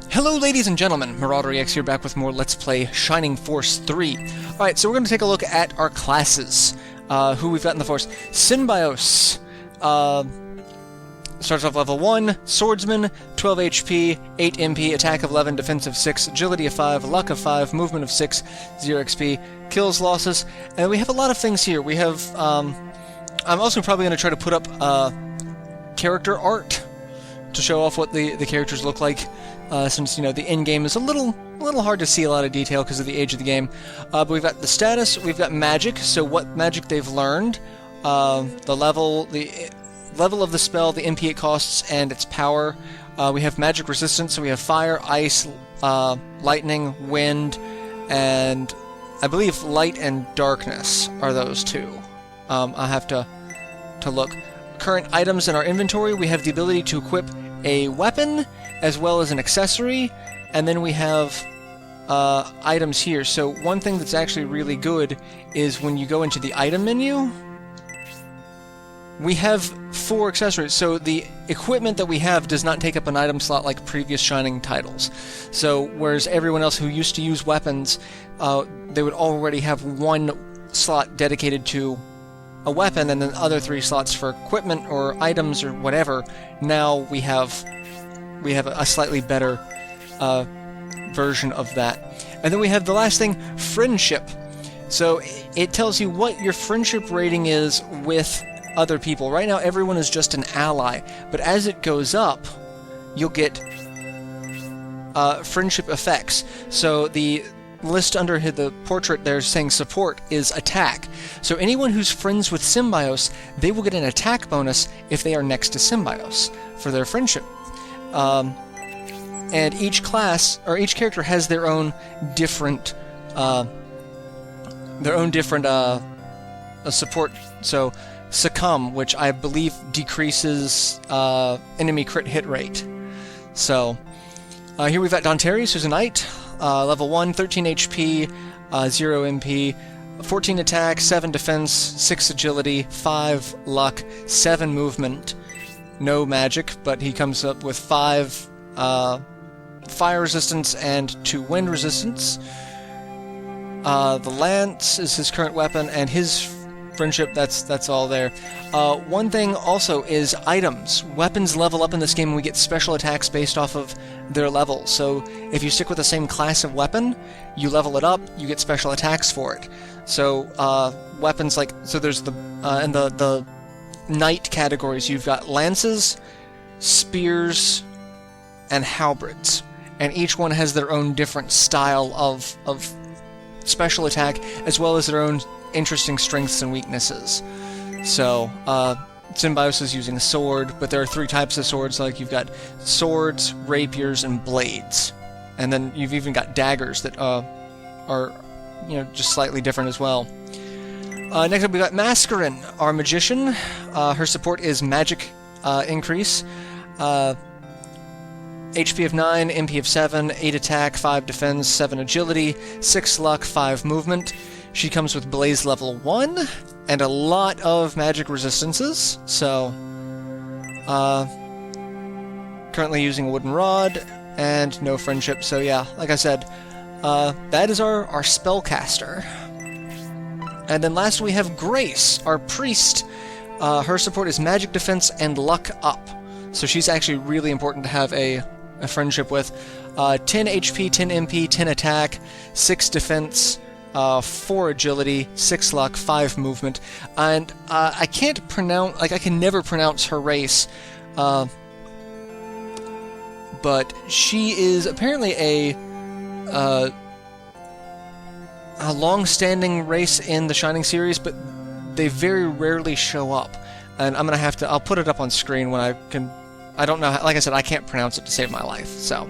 Hello ladies and gentlemen, MarauderEX here back with more Let's Play Shining Force 3. Alright, so we're going to take a look at our classes, who we've got in the Force. Synbios, starts off level 1, Swordsman, 12 HP, 8 MP, attack of 11, defense of 6, agility of 5, luck of 5, movement of 6, 0 XP, kills, losses, and we have a lot of things here. We have, I'm also probably going to try to put up character art to show off what the characters look like. Since, you know, the in-game is a little hard to see a lot of detail because of the age of the game. But we've got the status, we've got magic, so what magic they've learned, the level of the spell, the MP it costs, and its power. We have magic resistance, so we have fire, ice, lightning, wind, and I believe light and darkness are those two. I have to look. Current items in our inventory, we have the ability to equip a weapon, as well as an accessory, and then we have items here. So one thing that's actually really good is when you go into the item menu, we have 4 accessories. So the equipment that we have does not take up an item slot like previous Shining titles. So whereas everyone else who used to use weapons, they would already have 1 slot dedicated to a weapon and then other 3 slots for equipment or items or whatever. Now we have a slightly better version of that. And then we have the last thing, friendship. So it tells you what your friendship rating is with other people. Right now everyone is just an ally, but as it goes up, you'll get friendship effects. So the list under the portrait there saying support is attack. So anyone who's friends with Synbios, they will get an attack bonus if they are next to Synbios for their friendship. And each class, or each character has their own different support. So Succumb, which I believe decreases enemy crit hit rate. So here we've got Dantares, who's a knight, level 1, 13 HP, 0 MP, 14 attack, 7 defense, 6 agility, 5 luck, 7 movement. No magic, but he comes up with 5 fire resistance and 2 wind resistance. The lance is his current weapon, and his friendship, that's all there. One thing also is items. Weapons level up in this game, and we get special attacks based off of their level. So if you stick with the same class of weapon, you level it up, you get special attacks for it. So weapons like, so there's the in the knight categories, you've got lances, spears, and halberds, and each one has their own different style of special attack, as well as their own interesting strengths and weaknesses. So Synbios is using a sword, but there are 3 types of swords. Like you've got swords, rapiers, and blades, and then you've even got daggers that are, you know, just slightly different as well. Next up, we got Mascarin, our magician. Her support is magic increase. HP of 9, MP of 7, 8 attack, 5 defense, 7 agility, 6 luck, 5 movement. She comes with Blaze level 1, and a lot of magic resistances. So, currently using a wooden rod, and no friendship. So yeah, like I said, that is our spellcaster. And then last we have Grace, our priest. Her support is magic defense and luck up. So she's actually really important to have a friendship with. 10 HP, 10 MP, 10 attack, 6 defense, 4 agility, 6 luck, 5 movement. And I can't pronounce, like I can never pronounce her race. But she is apparently a long-standing race in the Shining series, but they very rarely show up. And I'm gonna have to, I'll put it up on screen when I can. I don't know, like I said, I can't pronounce it to save my life. So,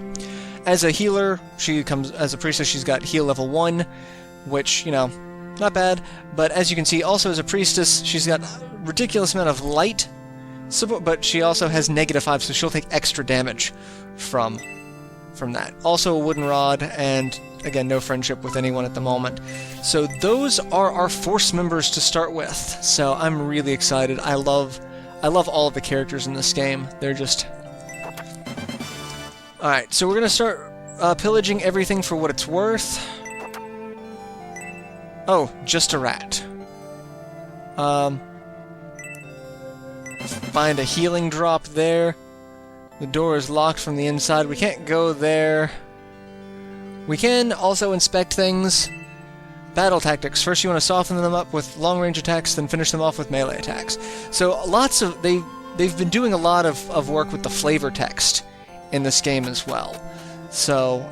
as a healer, she comes, as a priestess, she's got heal level 1, which, you know, not bad. But as you can see, also as a priestess, she's got a ridiculous amount of light support, but she also has -5, so she'll take extra damage from that. Also a wooden rod, and again, no friendship with anyone at the moment. So those are our Force members to start with. So I'm really excited. I love I love all of the characters in this game. They're just... Alright, so we're going to start pillaging everything for what it's worth. Oh, just a rat. Find a healing drop there. The door is locked from the inside. We can't go there. We can also inspect things. Battle tactics. First you want to soften them up with long-range attacks, then finish them off with melee attacks. So lots of... They've been doing a lot of work with the flavor text in this game as well. So,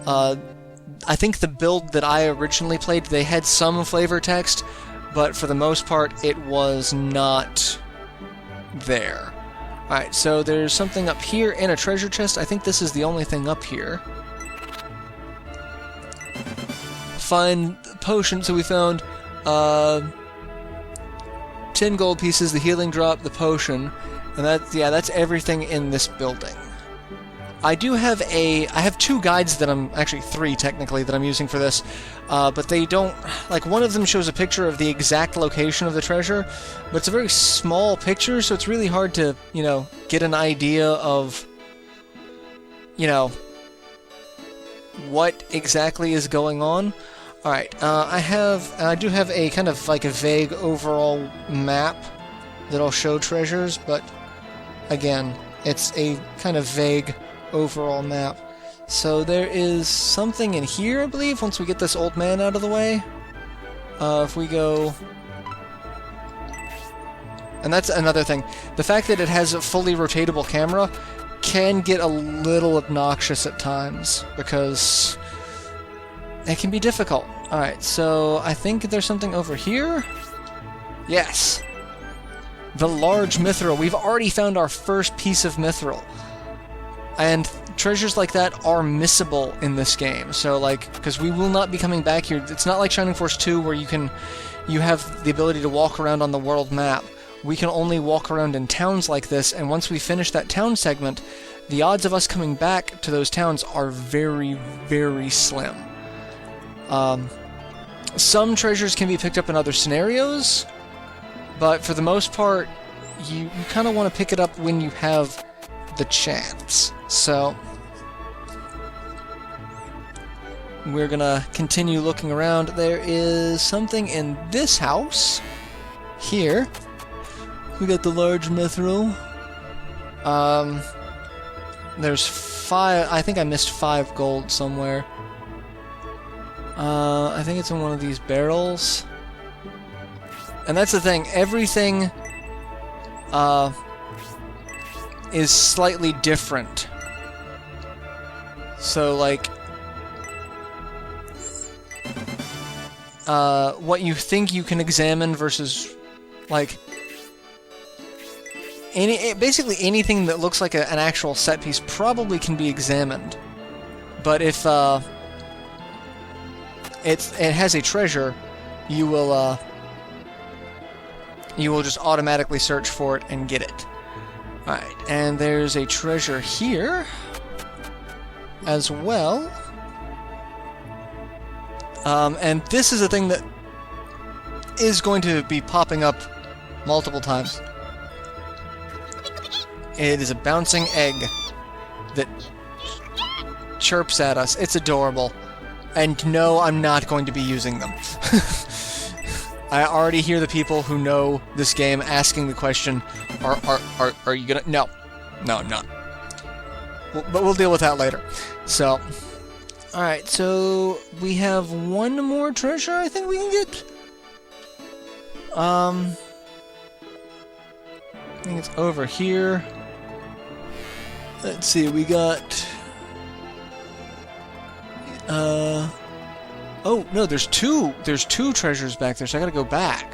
I think the build that I originally played, they had some flavor text, but for the most part, it was not there. Alright, so there's something up here in a treasure chest. I think this is the only thing up here. Find potion, so we found 10 gold pieces, the healing drop, the potion, and that's everything in this building. I have 2 guides that actually 3 technically, that I'm using for this, but they don't, like, one of them shows a picture of the exact location of the treasure, but it's a very small picture, so it's really hard to, you know, get an idea of, you know, what exactly is going on. Alright, I do have a kind of like a vague overall map that'll show treasures, but again, it's a kind of vague overall map. So there is something in here, I believe, once we get this old man out of the way. If we go... And that's another thing. The fact that it has a fully rotatable camera can get a little obnoxious at times, because it can be difficult. Alright, so I think there's something over here? Yes! The large mithril. We've already found our first piece of mithril. And treasures like that are missable in this game. So, like, because we will not be coming back here. It's not like Shining Force 2 where you have the ability to walk around on the world map. We can only walk around in towns like this, and once we finish that town segment, the odds of us coming back to those towns are very, very slim. Some treasures can be picked up in other scenarios, but for the most part, you kind of want to pick it up when you have the chance. So we're gonna continue looking around. There is something in this house here. We got the large mithril. There's 5. I think I missed 5 gold somewhere. I think it's in one of these barrels. And that's the thing, everything is slightly different. So, like, what you think you can examine versus, like, basically anything that looks like an actual set piece probably can be examined. But if it has a treasure, you will just automatically search for it and get it. Alright, and there's a treasure here as well. And this is a thing that is going to be popping up multiple times. It is a bouncing egg that chirps at us. It's adorable. And no, I'm not going to be using them. I already hear the people who know this game asking the question, are you gonna... No. No, I'm not. But we'll deal with that later. So, alright, so we have one more treasure I think we can get. I think it's over here. Let's see, we got... Oh, no, there's two treasures back there, so I gotta go back.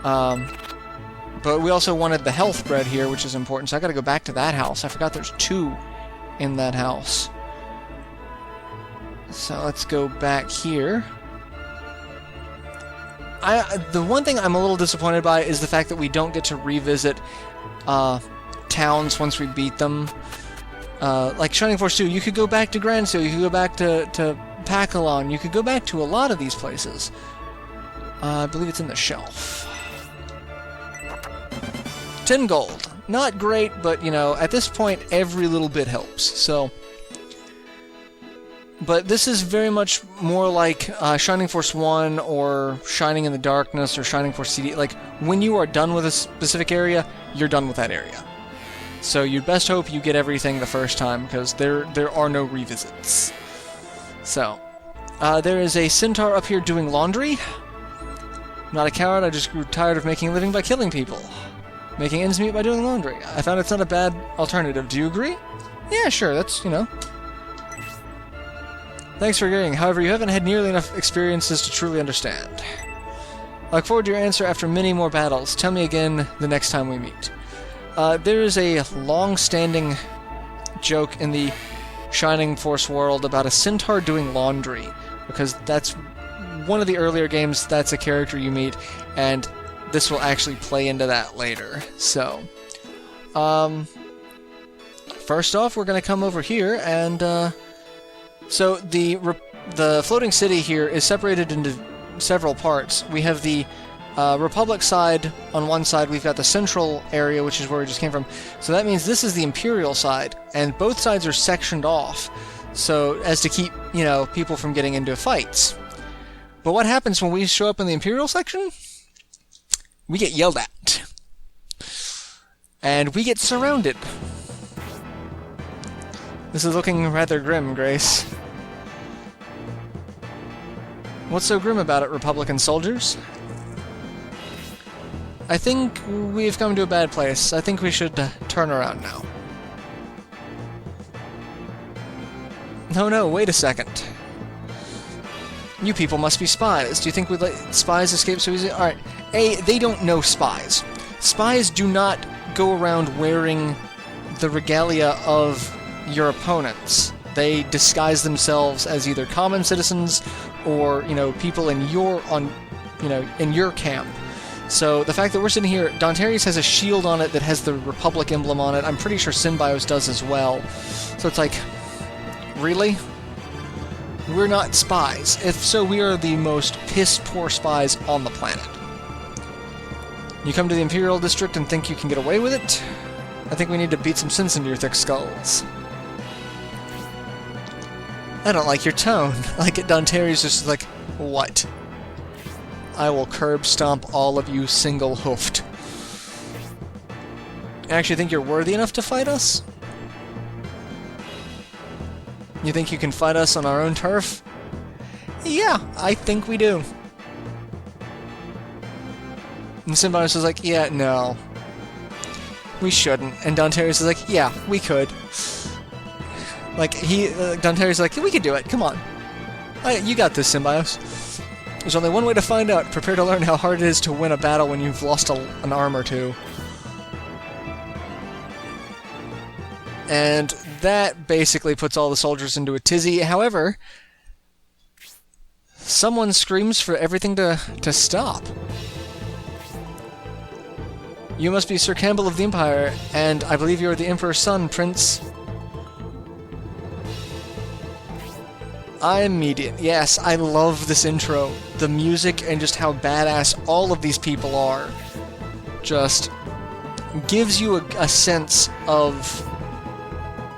But we also wanted the health bread here, which is important, so I gotta go back to that house. I forgot there's 2 in that house. So let's go back here. The one thing I'm a little disappointed by is the fact that we don't get to revisit towns once we beat them. Like Shining Force 2, you could go back to Grandstone, you could go back to Pakalon, you could go back to a lot of these places. I believe it's in the shelf. 10 gold. Not great, but, you know, at this point, every little bit helps, so... But this is very much more like Shining Force 1 or Shining in the Darkness or Shining Force CD. Like, when you are done with a specific area, you're done with that area. So you'd best hope you get everything the first time, because there are no revisits. So, there is a centaur up here doing laundry. I'm not a coward, I just grew tired of making a living by killing people. Making ends meet by doing laundry. I found it's not a bad alternative. Do you agree? Yeah, sure, that's, you know... Thanks for agreeing. However, you haven't had nearly enough experiences to truly understand. I look forward to your answer after many more battles. Tell me again the next time we meet. There is a long-standing joke in the Shining Force world about a centaur doing laundry, because that's one of the earlier games, that's a character you meet, and this will actually play into that later. So, first off, we're going to come over here, and, so the floating city here is separated into several parts. We have the Republic side on one side, we've got the central area, which is where we just came from. So that means this is the Imperial side, and both sides are sectioned off, so as to keep, you know, people from getting into fights. But what happens when we show up in the Imperial section? We get yelled at. And we get surrounded. This is looking rather grim, Grace. What's so grim about it, Republican soldiers? I think we've come to a bad place. I think we should turn around now. No, wait a second. You people must be spies. Do you think we'd let spies escape so easily? Alright. A, they don't know spies. Spies do not go around wearing the regalia of your opponents. They disguise themselves as either common citizens or, you know, people in your in your camp. So the fact that we're sitting here, Dontaries has a shield on it that has the Republic emblem on it. I'm pretty sure Synbios does as well. So it's like, really? We're not spies. If so, we are the most piss-poor spies on the planet. You come to the Imperial District and think you can get away with it? I think we need to beat some sense into your thick skulls. I don't like your tone. Like Dontaries just like, what? I will curb stomp all of you single-hoofed. I actually think you're worthy enough to fight us? You think you can fight us on our own turf? Yeah, I think we do. And Synbios is like, yeah, no. We shouldn't. And Dontaries is like, yeah, we could. Like, Dontaries is like, we could do it, come on. You got this, Synbios. There's only one way to find out. Prepare to learn how hard it is to win a battle when you've lost an arm or two. And that basically puts all the soldiers into a tizzy. However, someone screams for everything to stop. You must be Sir Campbell of the Empire, and I believe you are the Emperor's son, Prince. I'm Median. Yes, I love this intro. The music and just how badass all of these people are just gives you a sense of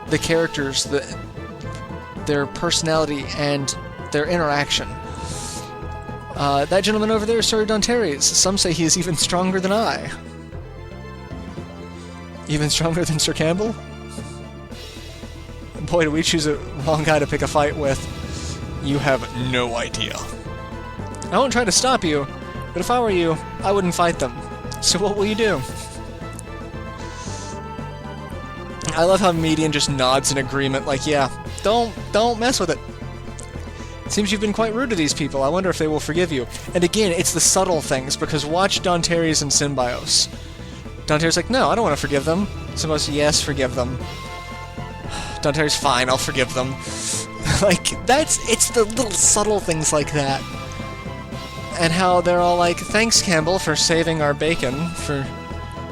the characters, their personality, and their interaction. That gentleman over there is Sir Dontaries. Some say he is even stronger than I. Even stronger than Sir Campbell? Boy, did we choose a wrong guy to pick a fight with. You have no idea. I won't try to stop you, but if I were you, I wouldn't fight them. So what will you do? I love how Median just nods in agreement, like, yeah, don't mess with it. Seems you've been quite rude to these people. I wonder if they will forgive you. And again, it's the subtle things, because watch Dontaries and Synbios. Dontaries like, no, I don't want to forgive them. Synbios, yes, forgive them. Dontaries, fine, I'll forgive them. Like, it's the little subtle things like that. And how they're all like, thanks, Campbell, for saving our bacon,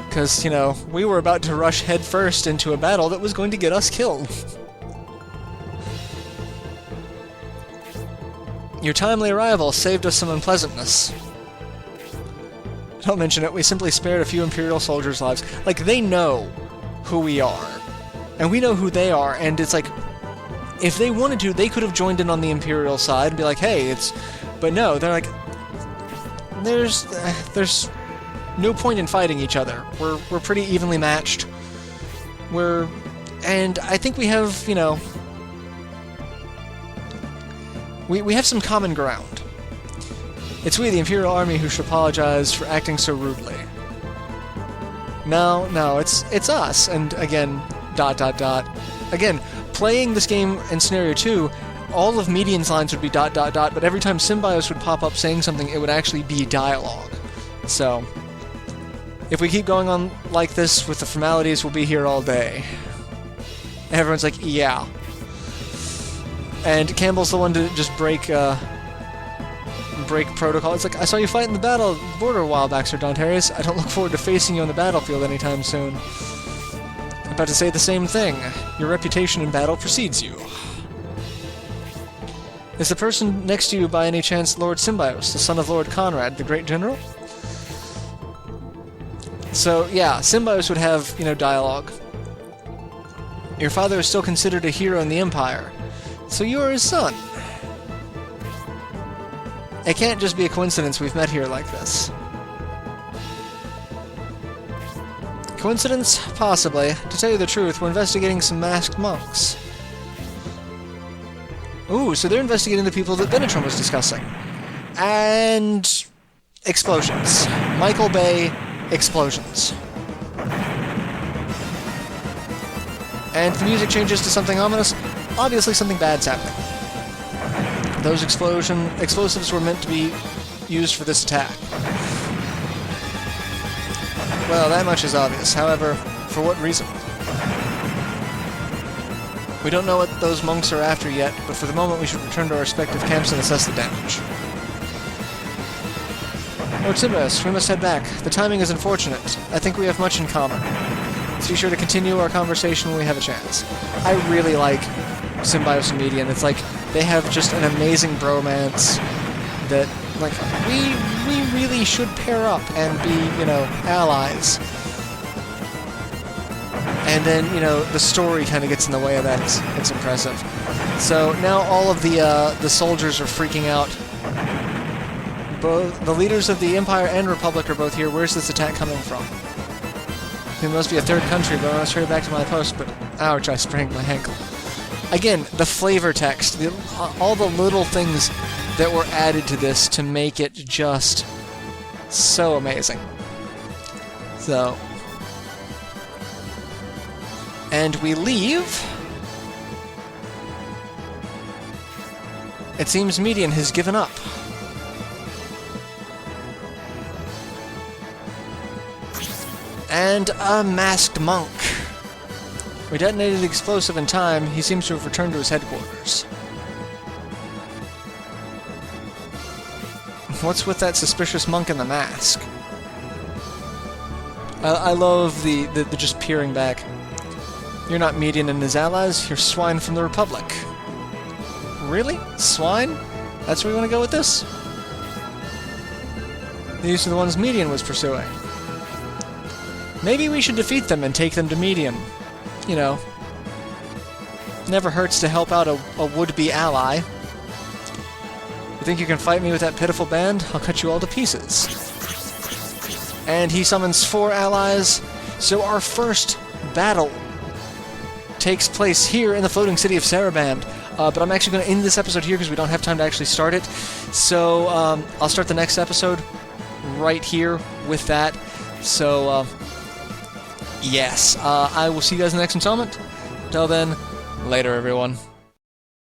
because, you know, we were about to rush headfirst into a battle that was going to get us killed. Your timely arrival saved us some unpleasantness. Don't mention it, we simply spared a few Imperial soldiers' lives. Like, they know who we are. And we know who they are, and it's like, if they wanted to, they could have joined in on the Imperial side and be like, hey, it's... But no, they're like, there's no point in fighting each other. We're pretty evenly matched. And I think we have, you know... We have some common ground. It's we, the Imperial Army, who should apologize for acting so rudely. No, it's us, and again... ... Again, playing this game in Scenario 2, all of Median's lines would be ... but every time Symbios would pop up saying something, it would actually be dialogue. So, if we keep going on like this with the formalities, we'll be here all day. And everyone's like, yeah. And Campbell's the one to just break protocol. It's like, I saw you fight in the battle at the border a while back, Sir Dantarius. I don't look forward to facing you on the battlefield anytime soon. About to say the same thing. Your reputation in battle precedes you. Is the person next to you by any chance Lord Symbios, the son of Lord Conrad, the great general? So, yeah, Symbios would have, you know, dialogue. Your father is still considered a hero in the Empire, so you are his son. It can't just be a coincidence we've met here like this. Coincidence? Possibly. To tell you the truth, we're investigating some masked monks. Ooh, so they're investigating the people that Benetron was discussing. And... explosions. Michael Bay explosions. And the music changes to something ominous. Obviously something bad's happening. Those explosives were meant to be used for this attack. Well, that much is obvious. However, for what reason? We don't know what those monks are after yet, but for the moment we should return to our respective camps and assess the damage. Lord Symbios, we must head back. The timing is unfortunate. I think we have much in common. Let's be sure to continue our conversation when we have a chance. I really like Symbios and Median. It's like, they have just an amazing bromance that, like, we really should pair up and be, you know, allies. And then, you know, the story kind of gets in the way of that. It's impressive. So now all of the soldiers are freaking out. Both the leaders of the Empire and Republic are both here. Where's this attack coming from? It must be a third country, but I must hurry back to my post. But ouch! I sprained my ankle. Again, the flavor text, all the little things that were added to this to make it just so amazing. So, and we leave. It seems Median has given up. And a masked monk. We detonated the explosive in time. He seems to have returned to his headquarters. What's with that suspicious monk in the mask? I love the just peering back. You're not Median and his allies, you're swine from the Republic. Really? Swine? That's where you want to go with this? These are the ones Median was pursuing. Maybe we should defeat them and take them to Median. You know, never hurts to help out a would-be ally. You think you can fight me with that pitiful band? I'll cut you all to pieces. And he summons 4 allies, so our first battle takes place here in the floating city of Sarabande. But I'm actually going to end this episode here because we don't have time to actually start it. So I'll start the next episode right here with that. So, yes, I will see you guys in the next installment. Until then, later everyone.